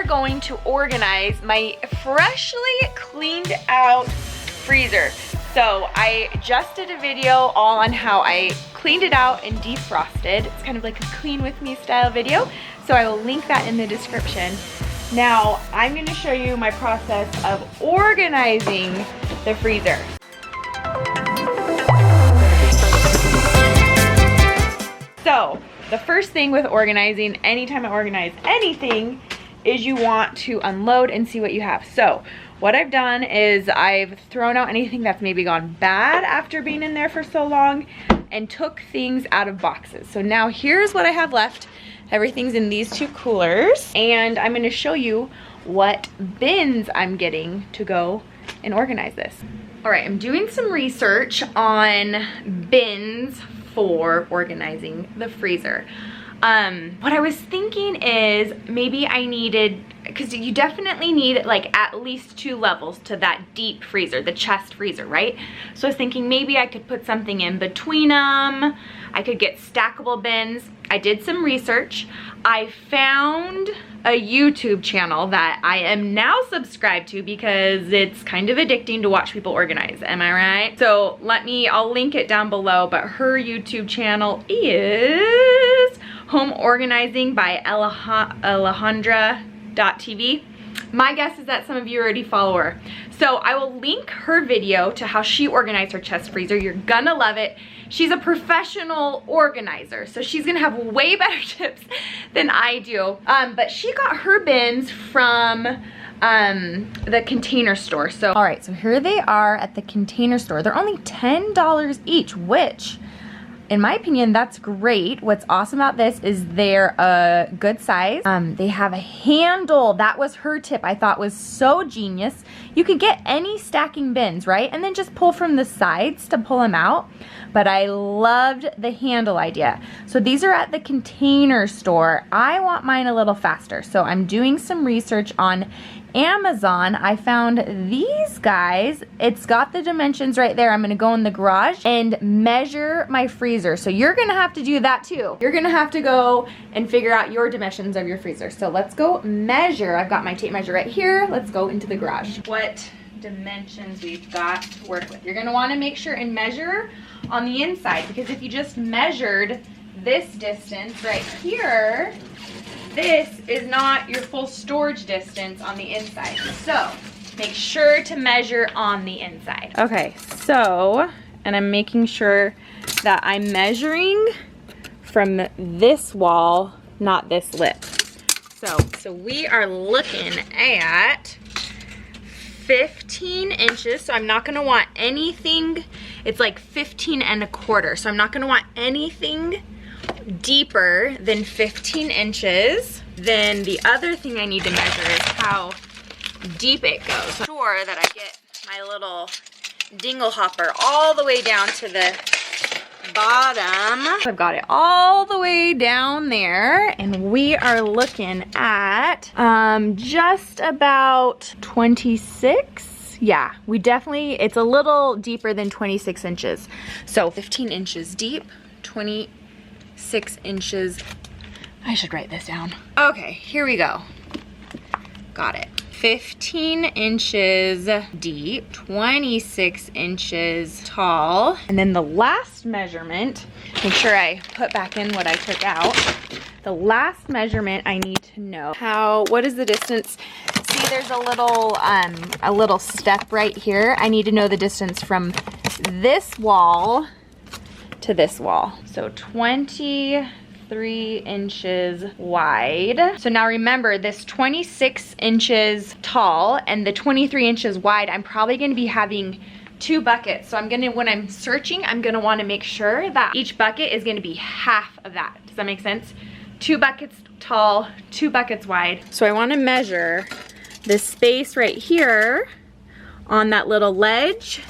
going to organize my freshly cleaned out freezer. So I just did a video all on how I cleaned it out and defrosted. It's kind of like a clean with me style video. So I will link that in the description. Now I'm gonna show you my process of organizing the freezer. So the first thing with organizing, anytime I organize anything, is you want to unload and see what you have. So what I've done is I've thrown out anything that's maybe gone bad after being in there for so long and took things out of boxes. So now here's what I have left. Everything's in these two coolers, and I'm gonna show you what bins I'm getting to go and organize this. All right, I'm doing some research on bins for organizing the freezer. What I was thinking is maybe I needed, because you definitely need like at least 2 levels to that deep freezer, the chest freezer, right? So I was thinking maybe I could put something in between them. I could get stackable bins. I did some research. I found a YouTube channel that I am now subscribed to because it's kind of addicting to watch people organize, am I right? So I'll link it down below, but her YouTube channel is Home Organizing by Alejandra.tv. My guess is that some of you already follow her. So I will link her video to how she organized her chest freezer. You're gonna love it. She's a professional organizer, so she's gonna have way better tips than I do. But she got her bins from the Container Store. So, all right, so here they are at the Container Store. They're only $10 each, which, in my opinion, that's great. What's awesome about this is they're a good size. They have a handle. That was her tip I thought was so genius. You could get any stacking bins, right? And then just pull from the sides to pull them out. But I loved the handle idea. So these are at the Container Store. I want mine a little faster. So I'm doing some research on Amazon. I found these guys. It's got the dimensions right there. I'm gonna go in the garage and measure my freezer. So you're gonna have to do that too. You're gonna have to go and figure out your dimensions of your freezer. So let's go measure. I've got my tape measure right here. Let's go into the garage. What dimensions we've got to work with. You're gonna wanna make sure and measure on the inside, because if you just measured this distance right here, this is not your full storage distance on the inside. So make sure to measure on the inside. Okay, so, and I'm making sure that I'm measuring from this wall, not this lip. So we are looking at 15 inches. So I'm not gonna want anything, it's like 15 1/4. So I'm not gonna want anything deeper than 15 inches. Then the other thing I need to measure is how deep it goes. So sure that I get my little dingle hopper all the way down to the bottom. I've got it all the way down there, and we are looking at just about 26. Yeah, we definitely, it's a little deeper than 26 inches. So 15 inches deep, 26 inches. I should write this down. Okay, here we go. Got it. 15 inches deep, 26 inches tall. And then the last measurement, make sure I put back in what I took out. The last measurement I need to know what is the distance? See, there's a little step right here. I need to know the distance from this wall to this wall. So 23 inches wide. So now remember, this 26 inches tall and the 23 inches wide, I'm probably gonna be having 2 buckets. So I'm gonna, when I'm searching, I'm gonna wanna make sure that each bucket is gonna be half of that. Does that make sense? 2 buckets tall, 2 buckets wide. So I wanna measure this space right here on that little ledge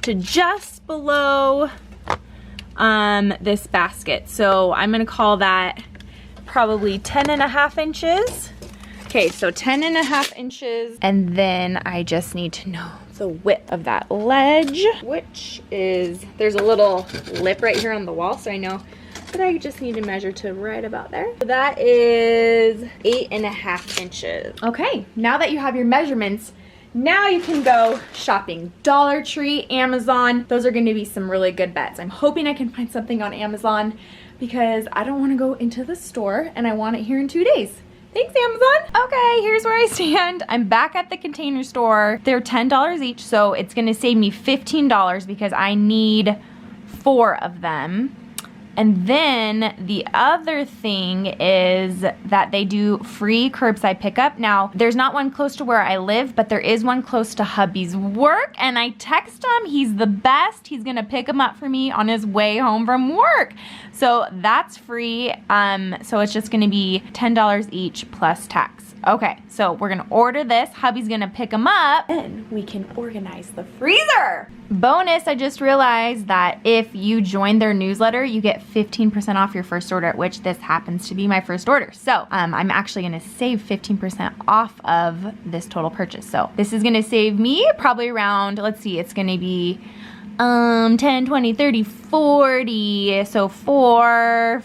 to just below this basket. So I'm gonna call that probably 10.5 inches. Okay, so 10.5 inches. And then I just need to know the width of that ledge, which is, there's a little lip right here on the wall, so I know but I just need to measure to right about there. So that is 8.5 inches. Okay, now that you have your measurements, now you can go shopping. Dollar Tree, Amazon, those are gonna be some really good bets. I'm hoping I can find something on Amazon because I don't wanna go into the store and I want it here in 2 days. Thanks, Amazon. Okay, here's where I stand. I'm back at the Container Store. They're $10 each, so it's gonna save me $15 because I need 4 of them. And then the other thing is that they do free curbside pickup. Now, there's not one close to where I live, but there is one close to hubby's work. And I text him, he's the best. He's gonna pick him up for me on his way home from work. So that's free. So it's just gonna be $10 each plus tax. Okay, so we're gonna order this. Hubby's gonna pick them up and we can organize the freezer. Bonus, I just realized that if you join their newsletter, you get 15% off your first order, which this happens to be my first order. So I'm actually gonna save 15% off of this total purchase. So this is gonna save me probably around, let's see, it's gonna be 10, 20, 30, 40, so $4,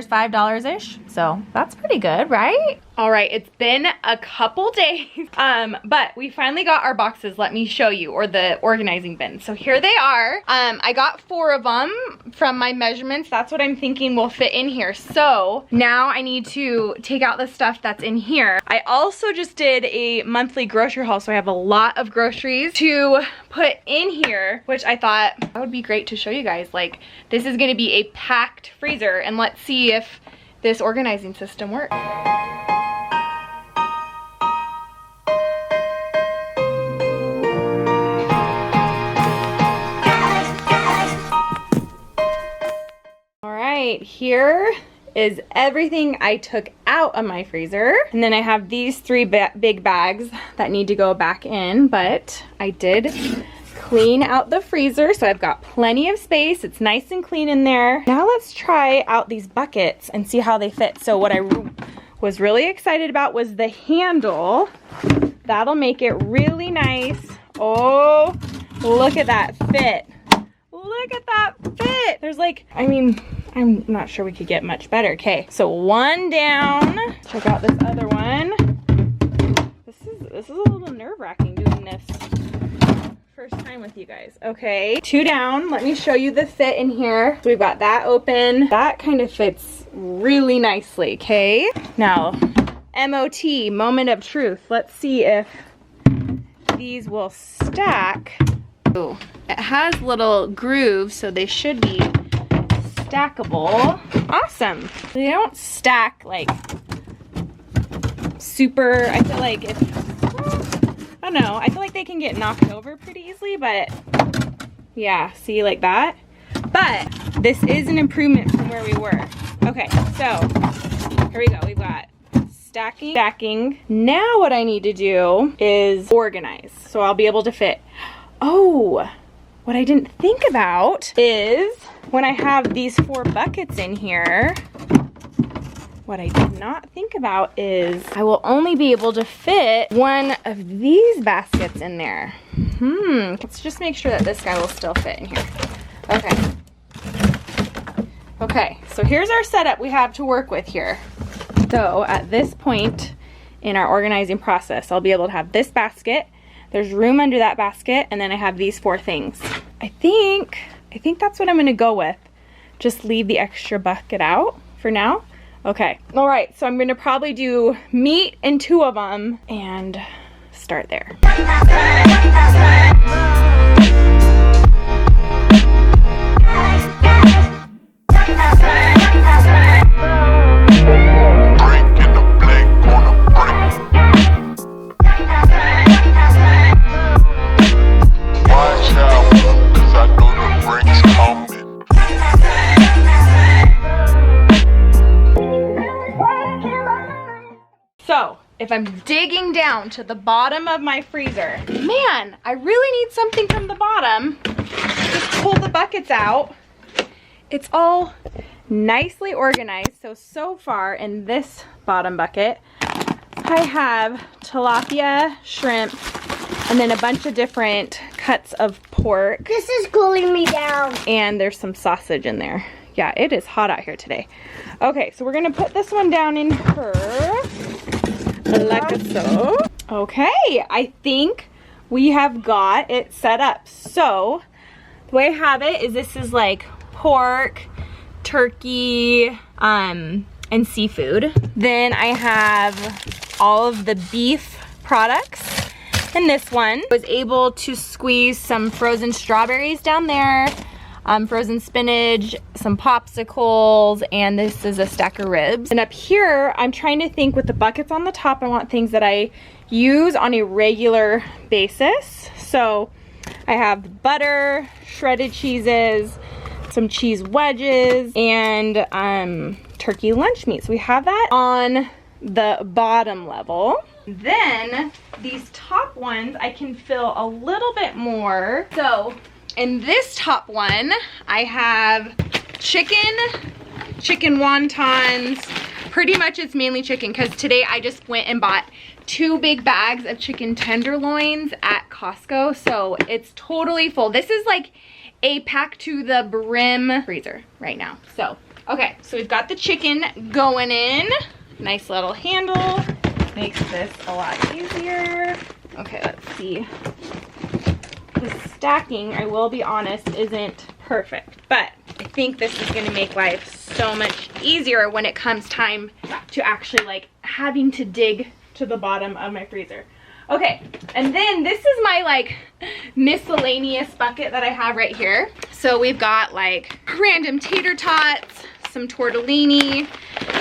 $5-ish. So that's pretty good, right? All right, it's been a couple days, but we finally got our boxes. Let me show you, or the organizing bin. So here they are. I got 4 of them from my measurements. That's what I'm thinking will fit in here. So now I need to take out the stuff that's in here. I also just did a monthly grocery haul, so I have a lot of groceries to put in here, which I thought that would be great to show you guys. Like, this is gonna be a packed freezer, and let's see if this organizing system works. Here is everything I took out of my freezer, and then I have these 3 big bags that need to go back in, but I did clean out the freezer, so I've got plenty of space. It's nice and clean in there. Now let's try out these buckets and see how they fit. So what I was really excited about was the handle. That'll make it really nice. Oh, look at that fit. Look at that fit. There's like, I mean, I'm not sure we could get much better. Okay, so 1 down. Check out this other one. This is a little nerve-wracking doing this first time with you guys. Okay, 2 down. Let me show you the fit in here. So we've got that open. That kind of fits really nicely, okay? Now, MOT, moment of truth. Let's see if these will stack. Ooh, it has little grooves, so they should be stackable. Awesome. They don't stack like super, I feel like if, I don't know, I feel like they can get knocked over pretty easily, but yeah, see, like that. But this is an improvement from where we were. Okay, so here we go. We've got stacking. Now what I need to do is organize, so I'll be able to fit. Oh, what I didn't think about is when I have these 4 buckets in here, what I did not think about is I will only be able to fit 1 of these baskets in there. Let's just make sure that this guy will still fit in here. Okay, so here's our setup we have to work with here. So at this point in our organizing process, I'll be able to have this basket. There's room under that basket, and then I have these 4 things. I think that's what I'm gonna go with. Just leave the extra bucket out for now. Okay, all right, so I'm gonna probably do meat in 2 of them and start there. So, if I'm digging down to the bottom of my freezer, man, I really need something from the bottom. Just pull the buckets out. It's all nicely organized. So far in this bottom bucket, I have tilapia, shrimp, and then a bunch of different cuts of pork. This is cooling me down. And there's some sausage in there. Yeah, it is hot out here today. Okay, so we're gonna put this one down in her, like so. Okay, I think we have got it set up. So, the way I have it is this is like pork, turkey, and seafood. Then I have all of the beef products. And this one, I was able to squeeze some frozen strawberries down there, frozen spinach, some popsicles, and this is a stack of ribs. And up here, I'm trying to think with the buckets on the top, I want things that I use on a regular basis. So I have butter, shredded cheeses, some cheese wedges, and turkey lunch meat. So we have that on the bottom level. Then these top ones I can fill a little bit more. So in this top one, I have chicken wontons. Pretty much it's mainly chicken because today I just went and bought 2 big bags of chicken tenderloins at Costco. So it's totally full. This is like a pack to the brim freezer right now. So, okay, so we've got the chicken going in. Nice little handle. Makes this a lot easier. Okay, let's see. The stacking, I will be honest, isn't perfect, but I think this is gonna make life so much easier when it comes time to actually like having to dig to the bottom of my freezer. Okay, and then this is my like miscellaneous bucket that I have right here. So we've got like random tater tots, some tortellini,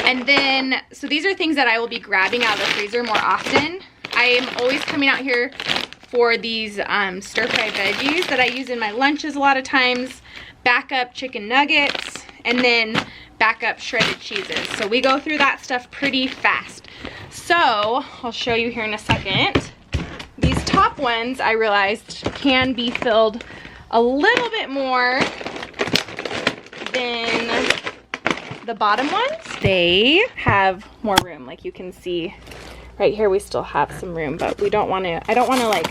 and then, so these are things that I will be grabbing out of the freezer more often. I am always coming out here for these stir-fried veggies that I use in my lunches a lot of times, backup chicken nuggets, and then backup shredded cheeses. So we go through that stuff pretty fast. So I'll show you here in a second. These top ones I realized can be filled a little bit more than the bottom ones. They have more room, like you can see right here. We still have some room, but we don't want to, I don't want to like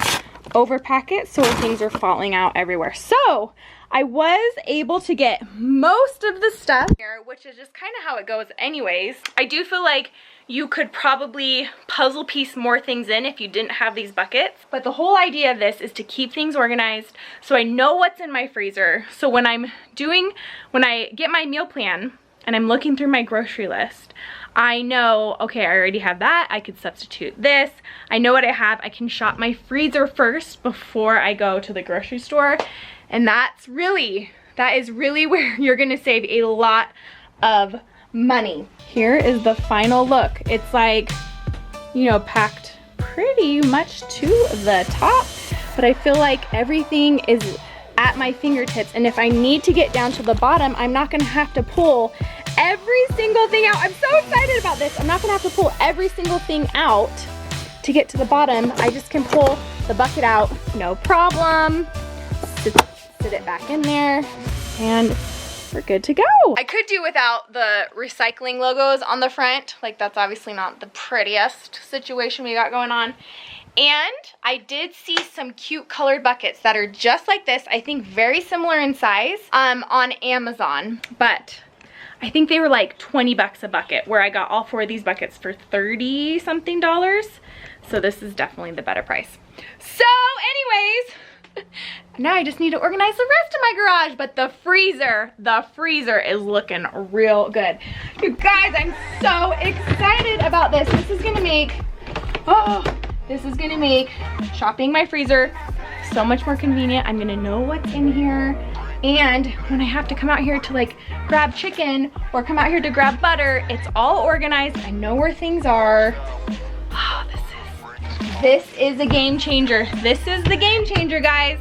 overpack it so things are falling out everywhere. So I was able to get most of the stuff here, which is just kind of how it goes anyways. I do feel like you could probably puzzle piece more things in if you didn't have these buckets. But the whole idea of this is to keep things organized so I know what's in my freezer. So when I get my meal plan and I'm looking through my grocery list, I know, okay, I already have that. I could substitute this. I know what I have. I can shop my freezer first before I go to the grocery store. And that is really where you're gonna save a lot of money. Here is the final look. It's like, you know, packed pretty much to the top, but I feel like everything is at my fingertips. And if I need to get down to the bottom, I'm not gonna have to pull every single thing out. I'm so excited about this. I'm not gonna have to pull every single thing out to get to the bottom. I just can pull the bucket out, no problem. Sit it back in there, and we're good to go. I could do without the recycling logos on the front. Like, that's obviously not the prettiest situation we got going on. And I did see some cute colored buckets that are just like this. I think very similar in size on Amazon, but I think they were like 20 bucks a bucket, where I got all 4 of these buckets for 30 something dollars. So this is definitely the better price. So anyways, now I just need to organize the rest of my garage, but the freezer is looking real good. You guys, I'm so excited about this. This is gonna make shopping my freezer so much more convenient. I'm gonna know what's in here. And when I have to come out here to like grab chicken or come out here to grab butter, it's all organized. I know where things are. Oh, this is a game changer. This is the game changer, guys.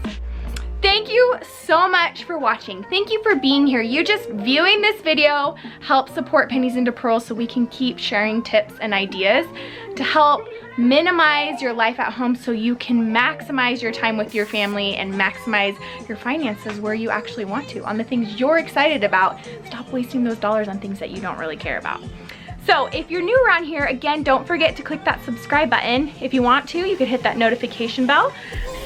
Thank you so much for watching. Thank you for being here. You just viewing this video helps support Pennies into Pearls so we can keep sharing tips and ideas to help minimize your life at home so you can maximize your time with your family and maximize your finances where you actually want to, on the things you're excited about. Stop wasting those dollars on things that you don't really care about. So if you're new around here, again, don't forget to click that subscribe button. If you want to, you could hit that notification bell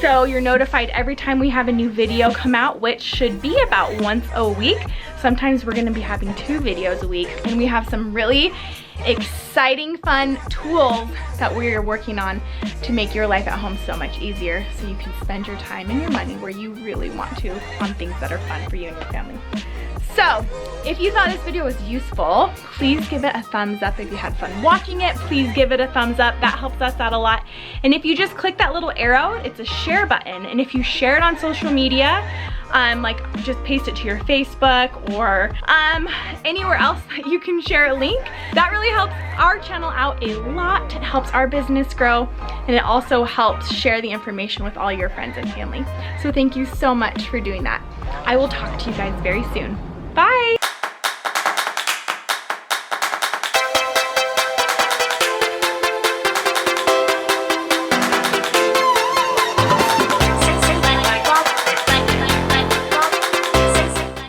so you're notified every time we have a new video come out, which should be about once a week. Sometimes we're gonna be having 2 videos a week, and we have some really exciting, fun tools that we're working on to make your life at home so much easier, so you can spend your time and your money where you really want to on things that are fun for you and your family. So, if you thought this video was useful, please give it a thumbs up. If you had fun watching it, please give it a thumbs up. That helps us out a lot. And if you just click that little arrow, it's a share button. And if you share it on social media, like just paste it to your Facebook or anywhere else that you can share a link, that really helps our channel out a lot. It helps our business grow, and it also helps share the information with all your friends and family. So thank you so much for doing that. I will talk to you guys very soon. Bye.